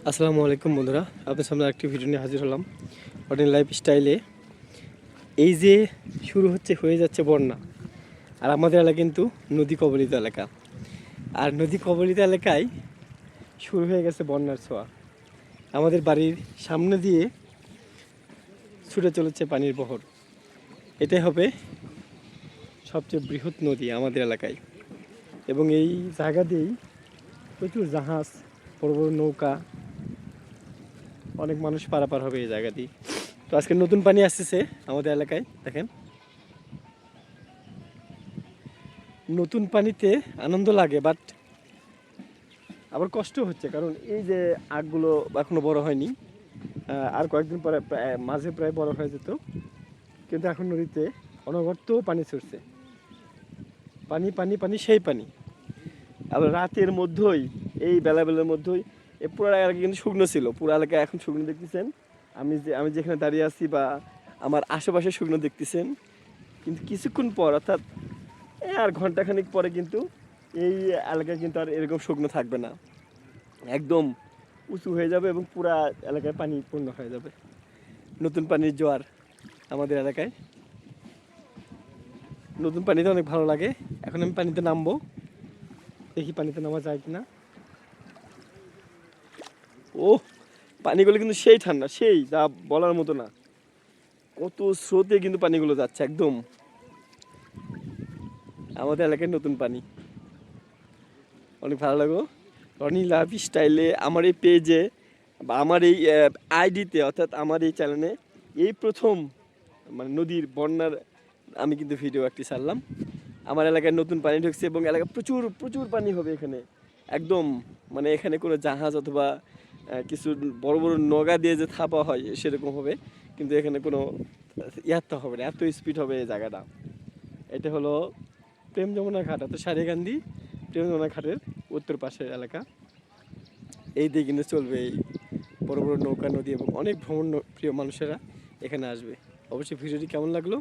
আসসালামু আলাইকুম বন্ধুরা, আপনার সামনে একটি ভিডিও নিয়ে হাজির হলাম। অডিন লাইফস্টাইলে এই যে শুরু হয়ে যাচ্ছে বন্যা, আর আমাদের এলাকা কিন্তু নদী কবলিত এলাকা। আর নদী কবলিত এলাকায় শুরু হয়ে গেছে বন্যার ছোঁয়া। আমাদের বাড়ির সামনে দিয়ে ছুটে চলেছে পানির বহর। এটাই হবে সবচেয়ে বৃহৎ নদী আমাদের এলাকায়, এবং এই জায়গা দিয়েই প্রচুর জাহাজ, বড় বড় নৌকা, অনেক মানুষ পারাপার হবে এই জায়গা দিয়ে। তো আজকে নতুন পানি আসতেছে আমাদের এলাকায়। দেখেন, নতুন পানিতে আনন্দ লাগে, বাট আবার কষ্ট হচ্ছে, কারণ এই যে আগগুলো এখনো বড় হয়নি। আর কয়েকদিন পরে মাঝে প্রায় বড় হয়ে যেত, কিন্তু এখন নদীতে অনবরত পানি ছুটছে। পানি পানি পানি সেই পানি। আবার রাতের মধ্যেই, এই বেলাবেলার মধ্যেই পুরো এলাকা কিন্তু শুকনো ছিল। পুরো এলাকা এখন শুকনো দেখতেছেন। আমি যেখানে দাঁড়িয়ে আছি বা আমার আশেপাশে শুকনো দেখতেছেন, কিন্তু কিছুক্ষণ পর, অর্থাৎ আর ঘন্টাখানিক পরে কিন্তু এই এলাকায় কিন্তু আর এরকম শুকনো থাকবে না, একদম উঁচু হয়ে যাবে এবং পুরা এলাকায় পানি পূর্ণ হয়ে যাবে। নতুন পানির জোয়ার আমাদের এলাকায়। নতুন পানিতে অনেক ভালো লাগে। এখন আমি পানিতে নামবো, দেখি পানিতে নামা যায় কিনা। ও, পানিগুলো কিন্তু সেই ঠান্ডা, সেই যা বলার মতো না। কত স্রোতে কিন্তু পানিগুলো যাচ্ছে একদম। আমাদের এলাকায় নতুন পানি অনেক ভালো লাগো। রনি লাভ স্টাইলে আমার এই পেজে বা আমার এই আইডিতে, অর্থাৎ আমার এই চ্যানেলে এই প্রথম মানে নদীর বন্যার আমি কিন্তু ভিডিও একটি ছাড়লাম। আমার এলাকায় নতুন পানি ঢুকছে এবং এলাকায় প্রচুর প্রচুর পানি হবে এখানে। একদম মানে এখানে কোনো জাহাজ অথবা কিছু বড় বড় নৌকা দিয়ে যে থাপা হয় সেরকম হবে, কিন্তু এখানে কোনো ইয়াত্তা হবে না, এত স্পিড হবে এই জায়গাটা। এটা হলো প্রেম যমুনা ঘাট, অর্থাৎ সারিয়াকান্দি প্রেম যমুনা ঘাটের উত্তর পাশের এলাকা। এই দিয়ে কিন্তু চলবে এই বড় বড় নৌকা, নদী, এবং অনেক ভ্রমণ প্রিয় মানুষেরা এখানে আসবে। অবশ্যই ভিডিওটি কেমন লাগলো?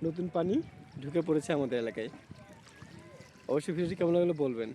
নতুন পানি ঢুকে পড়েছে আমাদের এলাকায়। অবশ্যই ভিডিওটি কেমন লাগলো বলবেন।